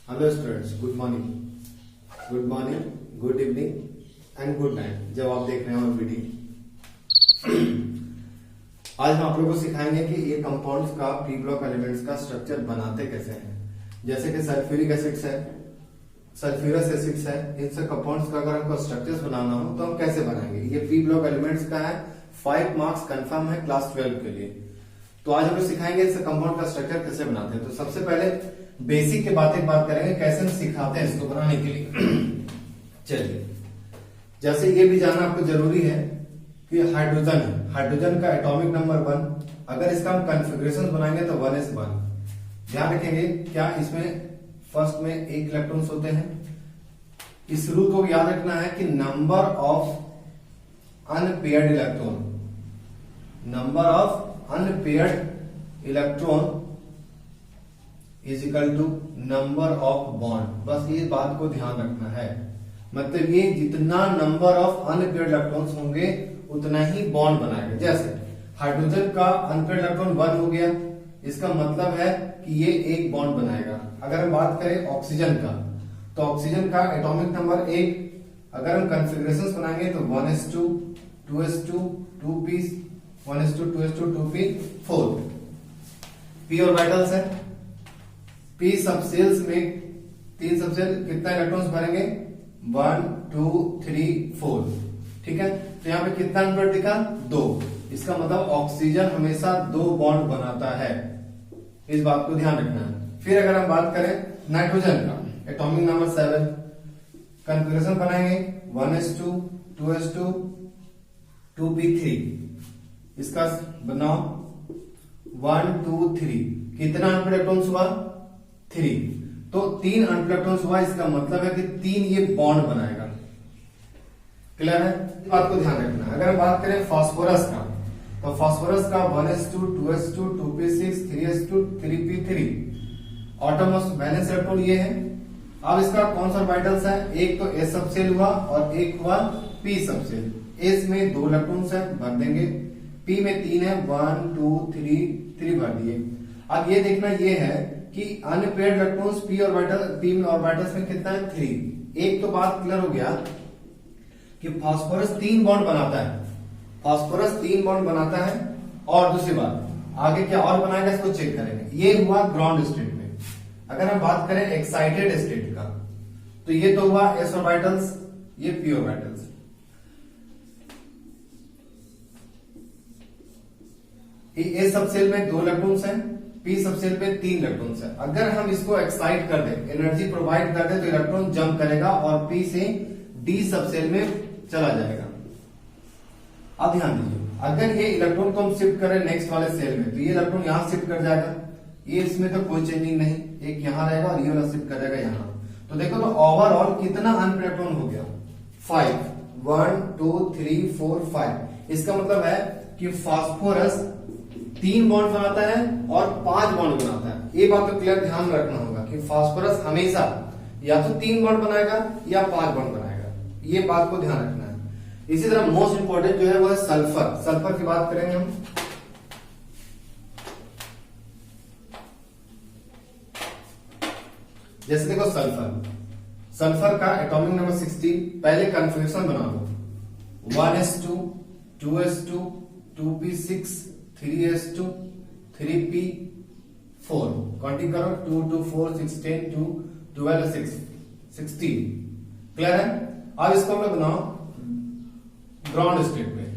Hello students, good morning, good evening and good night जब आप देख रहे हैं वीडियो। आज हम आप लोगों को सिखाएंगे कि ये कंपाउंड्स का पी ब्लॉक एलिमेंट्स का स्ट्रक्चर बनाते कैसे हैं। जैसे कि सल्फ्यूरिक एसिड्स है, सल्फ्यूरस एसिड्स है, इन सब कंपाउंड्स का अगर हमको स्ट्रक्चर्स बनाना हो तो हम कैसे बनाएंगे। ये पी ब्लॉक एलिमेंट्स का है, 5 मार्क्स कंफर्म है क्लास 12 के लिए। तो आज हम लोग सिखाएंगे इस कंपाउंड का स्ट्रक्चर कैसे बनाते हैं। तो सबसे पहले बेसिक के बात करेंगे कैसे हम सिखाते हैं इसको बनाने के लिए। चलिए, जैसे ये भी जानना आपको जरूरी है कि हाइड्रोजन है, हाइड्रोजन का एटॉमिक नंबर 1। अगर इसका हम कॉन्फ़िगरेशन बनाएंगे तो 1s1। ध्यान रखेंगे क्या इसमें फर्स्ट में 1 इलेक्ट्रॉन्स होते हैं। इस रूल को याद रखना है कि number of unpaired electron is equal to number of bond. बस ये बात को ध्यान रखना है। मतलब ये जितना नंबर ऑफ अनपेयर्ड इलेक्ट्रॉन्स होंगे उतना ही बॉन्ड बनाएगा। जैसे हाइड्रोजन का अनपेयर्ड इलेक्ट्रॉन 1 हो गया, इसका मतलब है कि ये एक बॉन्ड बनाएगा। अगर हम बात करें ऑक्सीजन का, तो ऑक्सीजन का एटॉमिक नंबर 1। अगर हम कॉन्फ़िगरेशंस बनाएंगे तो 1s2, 2s2, 2p, 1s2, 2s2, 2p, 4। p orbitals है। p सबसेल्स में 3 सबसेल कितना इलेक्ट्रॉन्स भरेंगे? 1, 2, 3, 4। ठीक है, तो यहाँ पे कितना नंबर दिखा? 2। इसका मतलब ऑक्सीजन हमेशा 2 बॉन्ड बनाता है। इस बात को ध्यान रखना है। फिर अगर हम बात करें नाइट्रोजन का, एटॉमिक नंबर 7। कॉन्फ़िगरेशन बनाएंगे 1s2, 2s2, 2p3। इसका बनाओ 1, 2, 3। कितना अनपेयर्ड इलेक्ट्रॉन्स हुआ? 3। तो 3 अनपेयर्ड इलेक्ट्रॉन्स हुआ, इसका मतलब है कि 3 ये बॉन्ड बनाएगा। क्लियर है? इस बात को ध्यान रखना है। अगर हम बात करें फास्फोरस का, तो फास्फोरस का 1s2, 2s2, 2p6, 3s2, 3p3। Outermost valence electron ये है। अब इसका कौन सा ऑर्बिटल्स है? एक तो s सबसेल हुआ और एक हुआ p सबसेल। s में 2 इलेक्ट्रॉन्स है, भर देंगे। p में 3 है, 1, 2, 3 भर दिए। अब ये देखना ये है कि अनपेयर्ड इलेक्ट्रॉन्स p में ऑर्बिटल्स में कितना है? 3। एक तो बात क्लियर हो गया कि फास्फोरस 3 बॉन्ड बनाता है। फास्फोरस 3 बॉन्ड बनाता है। और दूसरी बात आगे क्या और बनाएगा इसको चेक करेंगे। ये हुआ ग्राउंड स्टेट में। अगर हम बात करें एक्साइटेड स्टेट का, तो ये तो हुआ s ऑर्बिटल्स, ये p ऑर्बिटल्स। ए सबसेल में 2 इलेक्ट्रॉन्स हैं, p सबसेल में 3 इलेक्ट्रॉन्स हैं। अगर हम इसको एक्साइट कर दें, एनर्जी प्रोवाइड कर दें, तो इलेक्ट्रॉन जंप करेगा और p से d सबसेल में चला जाएगा। अब ध्यान दीजिए, अगर ये इलेक्ट्रॉन को हम शिफ्ट करें नेक्स्ट वाले सेल में, तो ये इलेक्ट्रॉन यहां शिफ्ट कर जाएगा। ये इसमें तो कोई चेंजिंग नहीं, एक यहां रहेगा और ये वाला शिफ्ट कर जाएगा यहां। तो देखो तो ओवरऑल कितना अनपेयर्ड इलेक्ट्रॉन हो गया? 5। 1, 2, 3, 4, 5। इसका मतलब है कि फास्फोरस 3 बॉन्ड बनाता है और 5 बॉन्ड बनाता है। ये बात तो क्लियर ध्यान रखना होगा कि फास्फोरस हमेशा या तो 3 बॉन्ड बनाएगा या 5 बॉन्ड बनाएगा। ये बात को ध्यान रखना है। इसी तरह मोस्ट इंपोर्टेंट जो है वो है सल्फर। सल्फर की बात करेंगे हम। जैसे देखो सल्फर का एटॉमिक नंबर 16। पहले कॉन्फ़िगरेशन बना लो 1s2, 2s2, 2p6, 3s2, 3p4। Counting करो 2, 2, 4, 16, 2, 12, 16। क्लियर है? अब इसको हम लोग बनाओ ग्राउंड स्टेट में।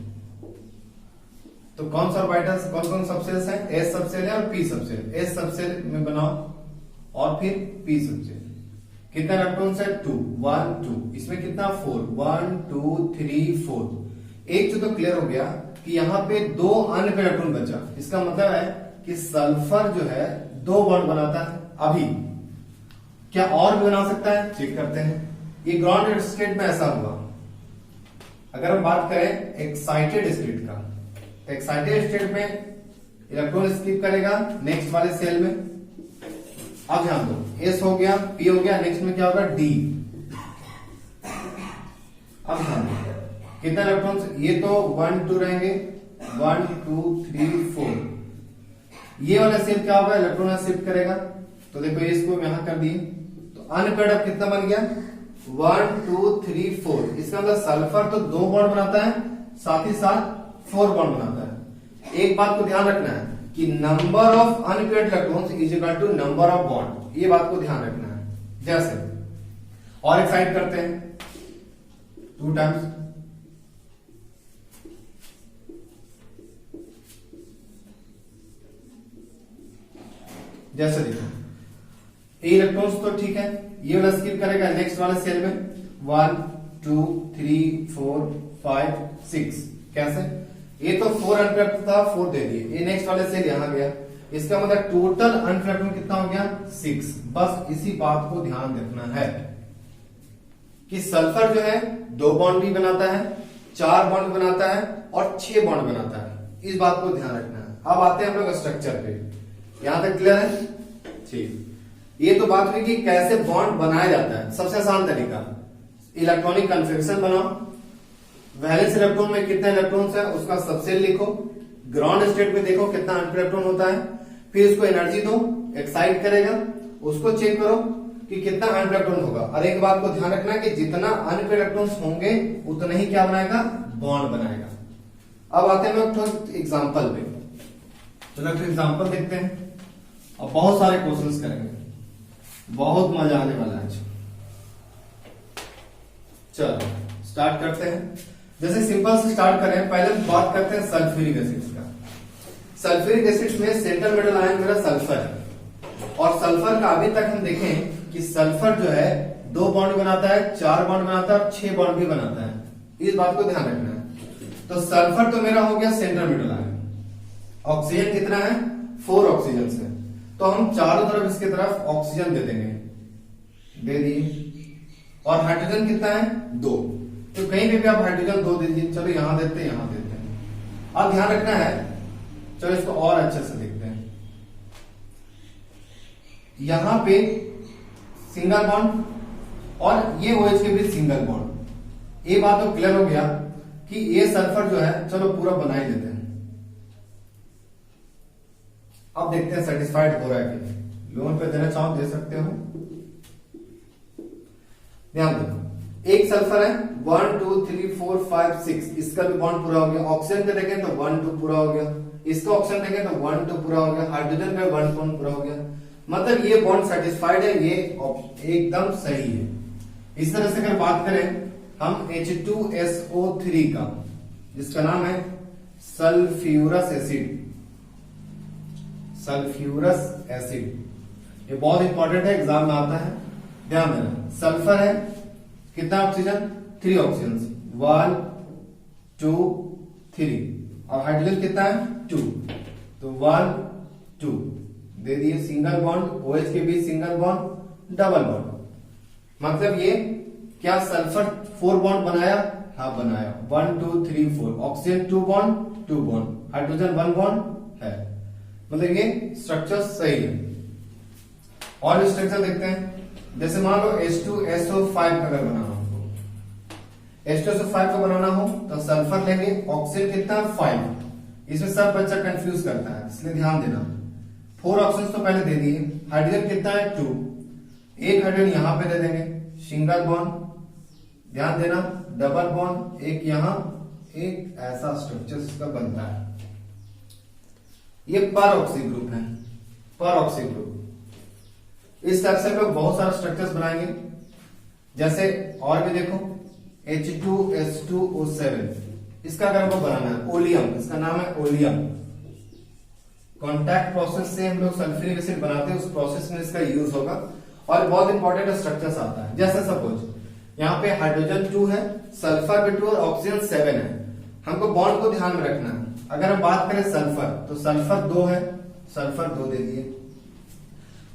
तो कौन सा ऑर्बिटल्स, कौन कौन सबसेल्स हैं? s सबसेल है और p सबसेल। s सबसेल में बनाओ और फिर p सबसेल। कितना इलेक्ट्रॉन्स है? 2, 1, 2। इसमें कितना? 4, 1, 2, 3, 4। एक तो क्लियर हो गया कि यहाँ पे 2 अनपेयर्ड इलेक्ट्रॉन बचा। इसका मतलब है कि सल्फर जो है 2 बॉन्ड बनाता है। अभी क्या और भी बना सकता है? चेक करते हैं। ये ग्राउंड स्टेट में ऐसा हुआ। अगर हम बात करें एक्साइटेड स्टेट का, तो एक्साइटेड स्टेट में इलेक्ट्रॉन स्किप करेगा नेक्स्ट वाले सेल में। अब ध्यान दो, s हो गया, p हो गया, नेक्स्ट में क्या होगा? d। अब ध्यान दो कितना इलेक्ट्रॉन्स? ये तो 1, 2 रहेंगे, 1, 2, 3, 4। ये वाला सेल क्या होगा? इलेक्ट्रॉन शिफ्ट करेगा। तो देखो इसको यहां कर दिए, तो तो अनपेयर्ड अब कितना बन गया 1 2 3 4। इसका मतलब सल्फर तो 2 बॉन्ड बनाता है, साथ ही साथ 4 बॉन्ड बनाता है। एक बात को ध्यान रखना है कि number of unpaired electrons is equal to number of bond, ये बात को ध्यान रखना है। जैसे और एक साइड करते हैं 2 टाइम्स, जैसे देखो इलेक्ट्रॉन्स तो ठीक है, ये वाला स्किप करेगा नेक्स्ट वाले सेल में 1 2 3 4 5 6। कैसे, ये तो 4 अनपेयर्ड था 4 दे दिए, ये नेक्स्ट वाले सेल यहां गया, इसका मतलब टोटल अनपेयर्ड कितना हो गया 6। बस इसी बात को ध्यान रखना है कि सल्फर जो है 2 बॉन्ड भी बनाता है, 4 बॉन्ड बनाता है और 6 बॉन्ड बनाता है, इस बात को ध्यान रखना है। अब आते हैं हम लोग स्ट्रक्चर पे, यहां तक क्लियर है? ठीक, ये तो बात हुई कि कैसे बॉन्ड बनाया जाता है। सबसे आसान तरीका इलेक्ट्रॉनिक कन्फिगरेशन बनाओ, वैलेंस इलेक्ट्रॉन में कितने इलेक्ट्रॉन्स है उसका सबसेट लिखो, ग्राउंड स्टेट में देखो कितना इलेक्ट्रॉन होता है, फिर उसको एनर्जी दो, एक्साइट करेगा, उसको चेक करो कि कितना इलेक्ट्रॉन होगा। और एक बात को ध्यान रखना कि जितना अनपेयर्ड इलेक्ट्रॉन्स होंगे उतना ही क्या बनाएगा बॉन्ड बनाएगा। अब आते हैं हम लोग एग्जाम्पल पे, चलो एग्जाम्पल देखते हैं और बहुत सारे क्वेश्चंस करेंगे, बहुत मजा आने वाला है। चलो स्टार्ट करते हैं। जैसे सिंपल से स्टार्ट करें, पहले बात करते हैं सल्फ्यूरिक एसिड का। सल्फ्यूरिक एसिड में सेंट्रल मेटल आयन मेरा सल्फर है, और सल्फर का अभी तक हम देखें कि सल्फर जो है 2 बॉन्ड बनाता है, 4 बॉन्ड बनाता है और 6 बॉन्ड भी बनाता है, इस बात को ध्यान रखना है। तो सल्फर तो मेरा हो गया सेंट्रल मेटल आयन, ऑक्सीजन कितना है 4 ऑक्सीजन से, तो हम चारों तरफ इसके तरफ ऑक्सीजन दे देंगे, दे दिए। और हाइड्रोजन कितना है 2, तो कहीं पे भी आप हाइड्रोजन 2 दीजिए। चलो यहां देते हैं, यहां देते हैं। अब ध्यान रखना है, चलो इसको और अच्छे से देखते हैं। यहां पे सिंगल बॉन्ड और ये OH के बीच सिंगल बॉन्ड, ये बात तो क्लियर हो गया कि ये सल्फर जो है चलो पूरा बना ही देते हैं। अब देखते हैं सेटिस्फाइड हो रहा है कि लोन पे देना चाहो दे सकते हो। ध्यान दो, एक सल्फर है 1 2 3 4 5 6, इसका भी बॉन्ड पूरा हो गया। ऑक्सीजन पे देखें तो 1 2 पूरा हो गया, इसका ऑक्सीजन देखें तो 1 2 पूरा हो गया, हाइड्रोजन का 1 बॉन्ड पूरा हो गया, मतलब ये बॉन्ड सेटिस्फाइड है, ये एकदम सही है। इस तरह से अगर बात करें हम H2SO3 का, जिसका नाम है सल्फ्यूरस एसिड, सल्फ्यूरस एसिड, ये बहुत इंपॉर्टेंट है, एग्जाम में आता है, ध्यान देना। सल्फर है कितना ऑक्सीजन 3 ऑक्सीजन, 1 2 3, और हाइड्रोजन कितना है 2, तो 1 2 दे दिए, सिंगल बॉन्ड, OH के बीच सिंगल बॉन्ड, डबल बॉन्ड, मतलब ये क्या सल्फर 4 बॉन्ड बनाया? हाँ बनाया, 1 2 3 4, ऑक्सीजन 2 बॉन्ड, हाइड्रोजन 1 बॉन्ड है, मतलब ये स्ट्रक्चर सही है। और स्ट्रक्चर देखते हैं, जैसे मान लो H2SO5 अगर बनाना हो, H2SO5 को बनाना हो तो सल्फर लेंगे, ऑक्सीजन कितना 5, इसमें सब बच्चा कंफ्यूज करता है, इसलिए ध्यान देना। 4 ऑक्सीजन तो पहले दे दिए, हाइड्रोजन कितना है 2, एक हाइड्रोजन यहां पे दे देंगे, सिंगल बॉन्ड, ध्यान देना, डबल बॉन्ड, एक यहां, एक ऐसा स्ट्रक्चर इसका बनता है। ये पर ऑक्सी ग्रुप है, पर ऑक्सी ग्रुप। इस तरह से हम लोग बहुत सारे स्ट्रक्चर्स बनाएंगे। जैसे और भी देखो H2S2O7, इसका अगर हमको बनाना है ओलियम, इसका नाम है ओलियम, कॉन्टैक्ट प्रोसेस से हम लोग सल्फ्यूरिक एसिड बनाते हैं, उस प्रोसेस में इसका यूज होगा। और बहुत इंपॉर्टेंट स्ट्रक्चर्स आता है, जैसे सपोज यहाँ पे हाइड्रोजन 2 है, सल्फर भी 2 और ऑक्सीजन 7 है, हमको बॉन्ड को ध्यान में रखना है। अगर हम बात करें सल्फर, तो सल्फर 2 है, सल्फर 2 दे दिए,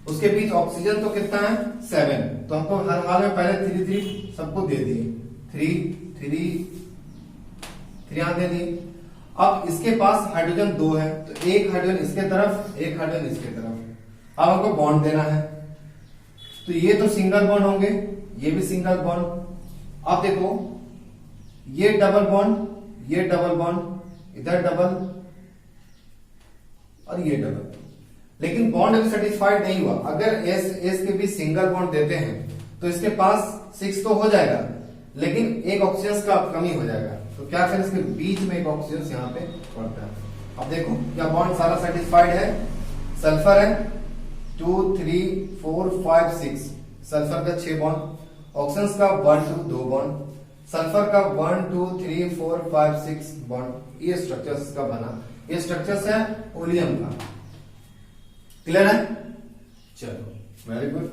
उसके बीच ऑक्सीजन तो कितना है 7, तो हमको हर हाल में पहले 3 3 सबको दे दिए, 3 3 3 यहां दे दिए। अब इसके पास हाइड्रोजन 2 है, तो एक हाइड्रोजन इसके तरफ, एक हाइड्रोजन इसके तरफ, अब हमको बॉन्ड देना है, तो ये तो सिंगल बॉन्ड होंगे, ये भी सिंगल बॉन्ड। अब देखो ये डबल बॉन्ड, ये डबल बॉन्ड, इधर डबल और ये डबल, लेकिन बॉन्ड अभी सेटिस्फाइड नहीं हुआ। अगर एस एस के भी सिंगल बॉन्ड देते हैं तो इसके पास 6 तो हो जाएगा, लेकिन एक ऑक्सीजन का कमी हो जाएगा। तो क्या करें, इसके बीच में एक ऑक्सीजन यहाँ पे पड़ता है। अब देखो क्या बॉन्ड सारा सेटिस्फाइड है। सल्फर है 2 3 4 5 6, सल्फर का 6 बॉन्ड, ऑक्सीजन का 1 2 2 बॉन्ड, सल्फर का 1 2 3 4 5 6 बॉन्ड। ये स्ट्रक्चर्स का बना, ये स्ट्रक्चर्स है ओलियम का। क्लियर है? चलो वेरी गुड।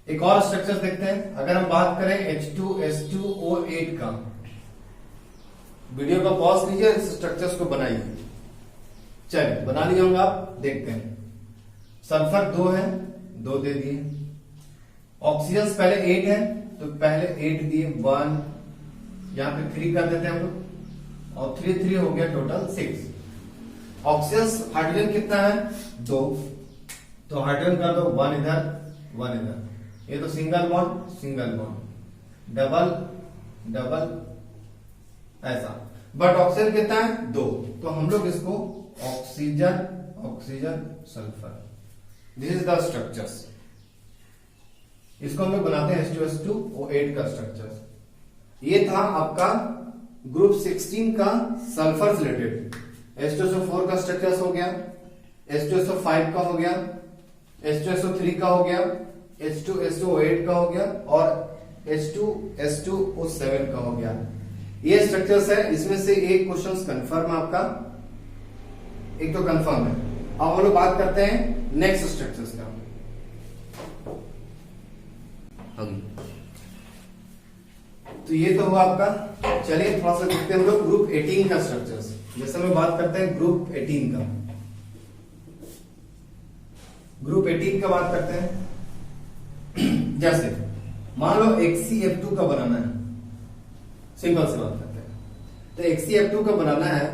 एक और स्ट्रक्चर देखते हैं। अगर हम बात करें H2SO8 का, वीडियो का पॉज कीजिए, इस स्ट्रक्चर्स को बनाइए। चलिए बना लिए होंगे आप, देखते हैं। सल्फर 2 है, 2 दे दिए। ऑक्सीजन पहले 8 है तो पहले 8 दिए, 1, यहां पे 3 कर देते हैं हम लोग, और 3 3 हो गया टोटल 6। ऑक्सीजन हाइड्रोजन कितना है 2, तो हाइड्रोजन कर दो 1 इधर 1 इधर। ये तो single bond single bond, double double ऐसा। बट ऑक्सीजन कितना है 2, तो हम लोग इसको oxygen oxygen sulphur, this is the structures. इसको हम लोग बनाते हैं H2SO8 का स्ट्रक्चर। ये था आपका ग्रुप 16 का सल्फर से रिलेटेड। H2SO4 का स्ट्रक्चर हो गया, H2SO5 का हो गया, H2SO3 का हो गया, H2SO8 का हो गया, और H2S2O7 का हो गया। ये स्ट्रक्चर्स है, इसमें से एक क्वेश्चन कंफर्म आपका, एक तो कंफर्म है। अब हम लोग बात करते हैं नेक्स्ट स्ट्रक्चर्स का। तो ये तो हुआ आपका। चलिए थोड़ा सा देखते हैं हम लोग ग्रुप 18 का स्ट्रक्चर्स। जैसे हम बात करते हैं ग्रुप 18 का, ग्रुप 18 का बात करते हैं। जैसे मान लो HCF2 का बनाना है, सिंपल से बात करते हैं। तो HCF2 का बनाना है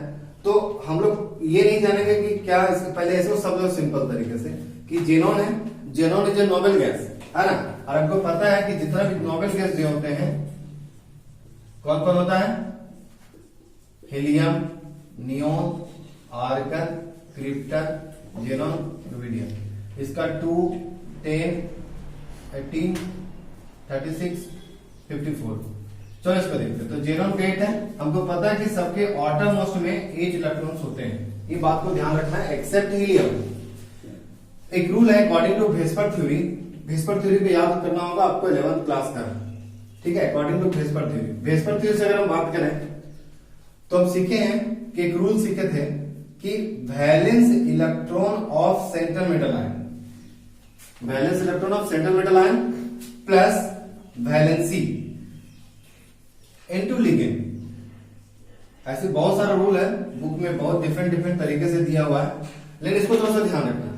तो हम लोग ये नहीं जानेंगे कि क्या इसके पहले ऐसे सब लोग सिंपल तरीके से कि जेनॉन है, xenon is a noble gas है ना। और आपको पता है कि जितना भी नोबेल गैस जो होते हैं कौन कौन होता है, helium, neon, argon, krypton, xenon, rubidium. इसका 2 10 18 36 54। चलो इसको देखते हैं। तो जेनॉन का 8 है, हमको पता है कि सबके ऑटर मोस्ट में 8 इलेक्ट्रॉन्स होते हैं, ये बात को ध्यान रखना है, एक्सेप्ट हीलियम। एक रूल है according to VSEPR theory, VSEPR theory को याद करना होगा आपको 11th क्लास का, ठीक है। According to VSEPR theory, VSEPR theory से अगर हम बात करें तो हम सीखे हैं कि एक रूल सीखे थे कि valence electron of central metal ion, valence electron of central metal ion plus valency into ligand. ऐसे बहुत सारा रूल है बुक में, बहुत डिफरेंट डिफरेंट तरीके से दिया हुआ है, लेकिन इसको थोड़ा सा ध्यान रखना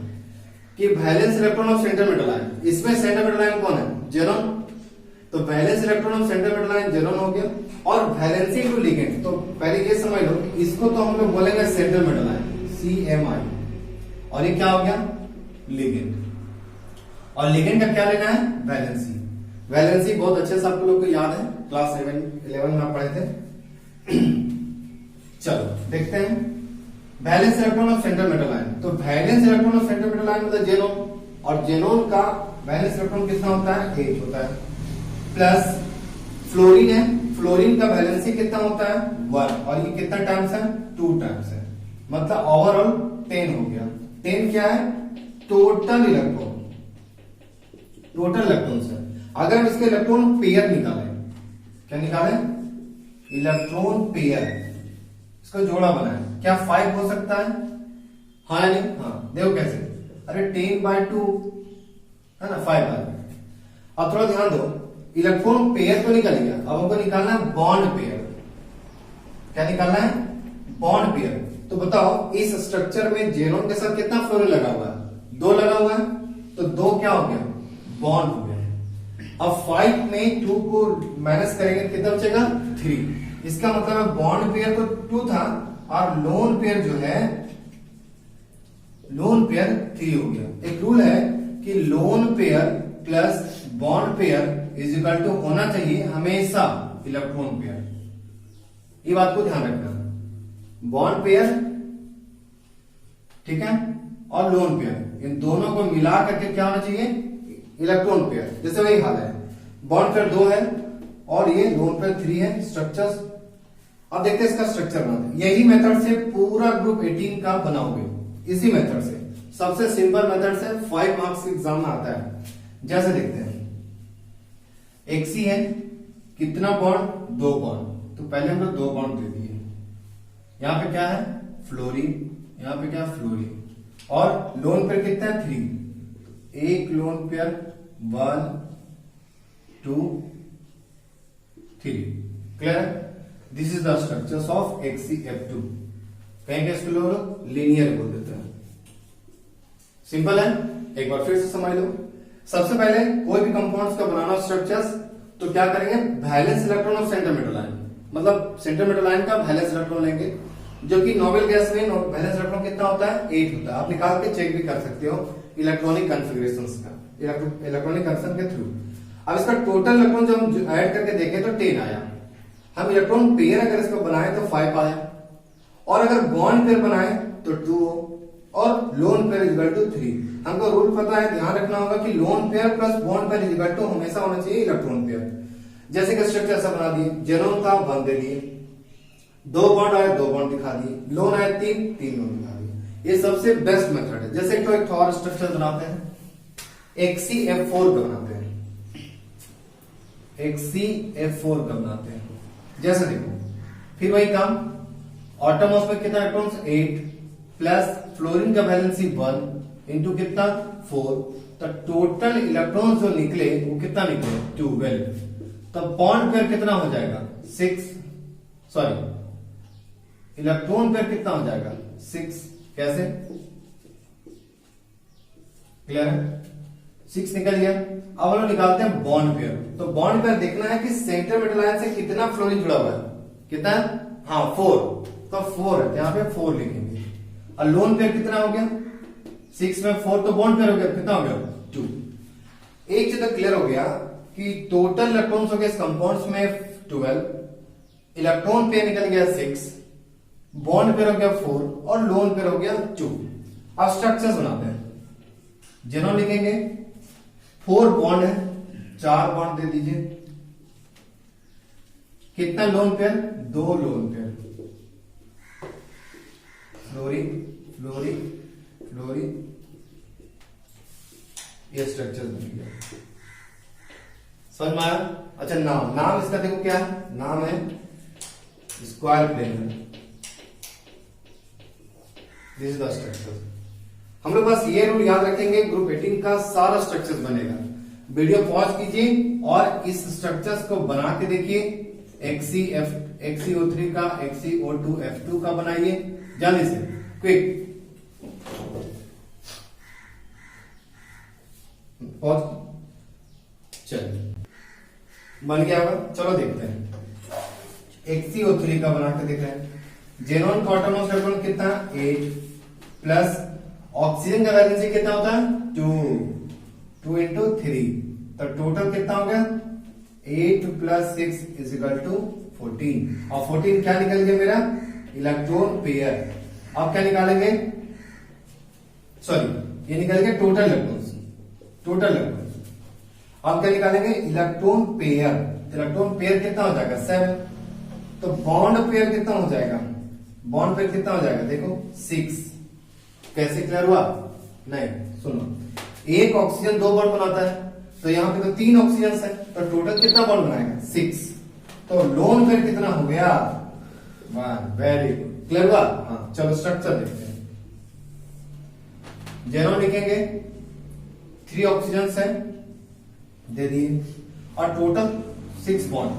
कि valence electron of central metal ion, इसमें सेंट्रल मेटल आयन कौन है, जेनॉन। तो valence electron of central metal ion xenon हो गया, और वैलेंसी टू लिगेंड, तो पहले ये समझ लो इसको तो हम लोग बोलेंगे सेंट्रल मेटल आयन CMI, और ये क्या हो गया लिगेंड। और लिगेंड का क्या लेना है, वैलेंसी। वैलेंसी बहुत अच्छे से आप लोग को याद है, क्लास 11 में आप पढ़े थे। चलो देखते हैं valence electron of central metal ion. तो valence electron of central metal ion मतलब जेनॉन, और जेनॉन का वैलेंस इलेक्ट्रॉन कितना होता है 8 होता है, प्लस फ्लोरीन है, फ्लोरीन का वैलेंसी कितना होता है 1, और ये कितना टाइम्स है 2 टाइम्स है, मतलब ओवरऑल 10 हो गया। 10 क्या है, टोटल इलेक्ट्रॉन, टोटल इलेक्ट्रॉन है। अगर हम इसके इलेक्ट्रॉन पेयर निकालें, क्या निकालें, इलेक्ट्रॉन पेयर, इसका जोड़ा बनाए, क्या 5 हो सकता है, हाँ या नहीं, हाँ। देखो कैसे, अरे 10/2 है ना, 5 आ गया। अब थोड़ा ध्यान दो, इलेक्ट्रॉन पेयर तो निकल गया, अब हमको निकालना है बॉन्ड पेयर। क्या निकालना है, बॉन्ड पेयर। तो बताओ इस स्ट्रक्चर में जेनॉन के साथ कितना फ्लोरीन लगा हुआ है, 2 लगा हुआ है, तो 2 क्या हो गया, बॉन्ड हो गया। अब 5 में 2 को माइनस करेंगे कितना बचेगा 3। इसका मतलब है बॉन्ड पेयर तो 2 था, और लोन पेयर जो है, लोन पेयर 3 हो गया। एक रूल है कि lone pair plus bond pair is equal to होना चाहिए हमेशा इलेक्ट्रॉन पेयर, ये बात को ध्यान रखना। बॉन्ड पेयर, ठीक है, और लोन पेयर, इन दोनों को मिला करके क्या होना चाहिए, इलेक्ट्रॉन पेयर। जैसे वही हाल है, बॉन्ड पेयर 2 है और ये लोन पेयर 3 है स्ट्रक्चर्स। अब देखते हैं इसका स्ट्रक्चर बनाते हैं। यही मेथड से पूरा ग्रुप 18 का बनाओगे, इसी मेथड से, सबसे सिंपल मेथड से 5 मार्क्स के एग्जाम में आता है। जैसे देखते हैं, एक्सी है, कितना बॉन्ड, 2 बॉन्ड, तो पहले हम लोग 2 बॉन्ड दे दिए। यहां पे क्या है, फ्लोरीन, यहां पे क्या है, फ्लोरीन, और लोन पेयर कितना है, 3, एक lone pair 1 2 3। Clear? This is the structures of XeF2। कहेंगे इसको लोग लीनियर बोल देते हैं। सिंपल है, एक बार फिर से समझ लो। सबसे पहले कोई भी कंपाउंड्स का बनाना स्ट्रक्चर्स, तो क्या करेंगे, वैलेंस इलेक्ट्रॉन और सेंटर मेटल आयन, मतलब सेंटर मेटल आयन का वैलेंस इलेक्ट्रॉन लेंगे, जो कि नोबेल गैस में वैलेंस इलेक्ट्रॉन कितना होता है, 8 होता है। आप निकाल के चेक भी कर सकते हो इलेक्ट्रॉनिक कॉन्फ़िगरेशंस का, इलेक्ट्रॉनिक कंफर्म के थ्रू। अब इसका टोटल इलेक्ट्रॉन जब हम ऐड करके देखें तो 10 आया। हम इलेक्ट्रॉन पेयर अगर इसको बनाए तो 5 आया, और अगर बॉन्ड पेयर बनाए तो 2, और लोन पेयर इक्वल टू 3। हमको रूल पता है, ध्यान रखना होगा कि lone pair plus bond payer equal to हमेशा होना चाहिए इलेक्ट्रॉन पेयर। जैसे कि स्ट्रक्चर ऐसा बना दिए, जेनोन था 1 दे दिए, 2 बॉन्ड आए 2 बॉन्ड दिखा दिए, लोन आए 3 लोन दिखा दिए। ये सबसे बेस्ट मेथड है। जैसे एक और स्ट्रक्चर बनाते हैं, XeF4 का बनाते हैं, XeF4 का बनाते हैं। जैसे देखो, फिर वही काम, ऑटोमॉस में कितना इलेक्ट्रॉन्स, 8, प्लस फ्लोरीन का वैलेंसी 1 इंटू कितना, 4, तो टोटल इलेक्ट्रॉन्स जो निकले वो कितना निकले, 12। तो बॉन्ड पेयर कितना हो जाएगा, 6, सॉरी इलेक्ट्रॉन पेयर कितना हो जाएगा, 6। कैसे, क्लियर है, 6 निकल गया। अब हम लोग निकालते हैं बॉन्ड पेयर। तो बॉन्ड पेयर देखना है कि सेंटर मेटल आयन से कितना फ्लोरीन जुड़ा हुआ है, कितना है, हाँ 4, तो 4 है, यहां पे 4 लिखेंगे। और लोन पेयर कितना हो गया, 6 में 4, तो बॉन्ड पेयर हो गया, कितना हो गया, 2। एक चीज तो क्लियर हो गया कि टोटल इलेक्ट्रॉन्स हो गए इस कंपाउंड्स में 12, इलेक्ट्रॉन पेयर निकल गया 6, बॉन्ड पेयर हो गया 4, और लोन पेयर हो गया 2। अब स्ट्रक्चर्स बनाते हैं। जेनोन लिखेंगे, 4 बॉन्ड है, 4 बॉन्ड दे दीजिए। कितना lone pair, 2 lone pair, fluorine fluorine fluorine, ये स्ट्रक्चर बन गया। समझ में आया? अच्छा, नाम इसका देखो क्या है, नाम है square planar. This is the structure. हम लोग बस ये रूल याद रखेंगे, ग्रुप 18 का सारा स्ट्रक्चर्स बनेगा। वीडियो पॉज कीजिए और इस स्ट्रक्चर्स को बना के देखिए। XeO3 का, XeO2F2 का बनाइए जल्दी से, क्विक। पॉज, चलिए बन गया होगा, चलो देखते हैं। XeO3 का बना के देख रहे हैं। जेनोन का ऑटोनॉमस इलेक्ट्रॉन कितना, 8, प्लस ऑक्सीजन का वैलेंसी कितना होता है, 2 इंटू 3, तो टोटल कितना हो गया, 8 प्लस 6 इज इक्वल टू 14। और 14 क्या निकल गया मेरा, इलेक्ट्रॉन पेयर। अब क्या निकालेंगे, सॉरी ये निकल गया टोटल इलेक्ट्रॉन्स, टोटल इलेक्ट्रॉन्स। अब क्या निकालेंगे, इलेक्ट्रॉन पेयर। इलेक्ट्रॉन पेयर कितना हो जाएगा, 7। तो बॉन्ड पेयर कितना हो जाएगा, बॉन्ड पेयर कितना हो जाएगा, देखो 6। कैसे क्लियर हुआ, नहीं सुनो, एक ऑक्सीजन 2 बॉन्ड बनाता है, तो यहां पे तो 3 ऑक्सीजन है, तो टोटल कितना बॉन्ड बनाएगा, 6। तो लोन पेयर कितना हो गया, 1। वेरी गुड, क्लियर हुआ। हाँ चलो स्ट्रक्चर देखते हैं। जेनोन लिखेंगे, 3 ऑक्सीजन है दे दिए, और टोटल 6 बॉन्ड,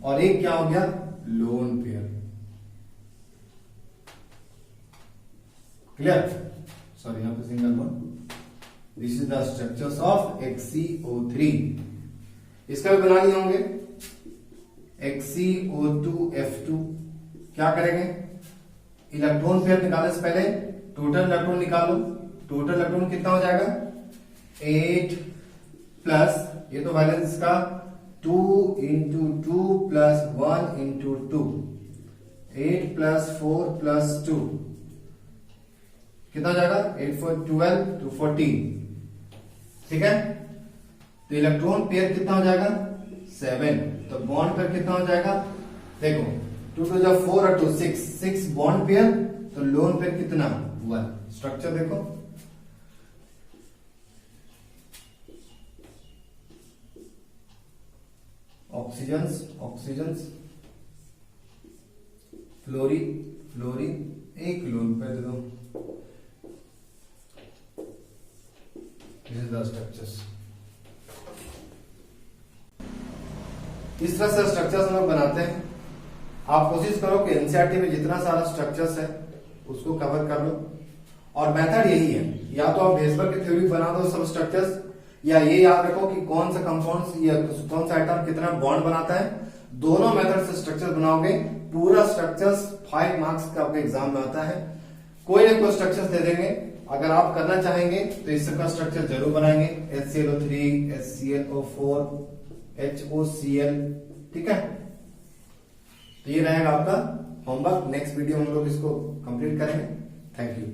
और एक क्या हो गया, लोन पेयर। क्लियर, सॉरी यहां पे single bond. This is the structures of XeO3। इसका भी बना लिए होंगे, XeO2F2। क्या करेंगे, इलेक्ट्रॉन पेयर निकालने से पहले टोटल इलेक्ट्रॉन निकालो। टोटल इलेक्ट्रॉन कितना हो जाएगा, 8 प्लस, ये तो वैलेंस का 2 into 2 plus 1 into 2, 8 plus 4 plus 2, कितना हो जाएगा 8 4 12 to 14, ठीक है। तो इलेक्ट्रॉन पेयर कितना हो जाएगा 7, तो बॉन्ड पेयर कितना हो जाएगा, देखो 2 to the 4 और 2 6 बॉन्ड पेयर, तो लोन पेयर कितना 1। स्ट्रक्चर देखो, ऑक्सीजन फ्लोरीन एक लोन पेयर दे दो। This is the structures. इस तरह से स्ट्रक्चर्स हम लोग बनाते हैं। आप कोशिश करो कि एनसीईआरटी में जितना सारा स्ट्रक्चर्स है उसको कवर कर लो, और मेथड यही है, या तो आप हेल्सबर्ग की थ्योरी बना दो सब स्ट्रक्चर्स, या ये याद रखो कि कौन सा कंपाउंड्स या कौन सा आइटम कितना बॉन्ड बनाता है। दोनों मेथड से स्ट्रक्चर बनाओगे, पूरा स्ट्रक्चर्स 5 मार्क्स का आपके एग्जाम में आता है। कोई ना कोई स्ट्रक्चर्स दे देंगे, अगर आप करना चाहेंगे तो इस का स्ट्रक्चर जरूर बनाएंगे, HClO3 HClO4 HOCl, ठीक है। तो ये रहेगा आपका होमवर्क, नेक्स्ट वीडियो में हम लोग इसको कंप्लीट करेंगे। Thank you.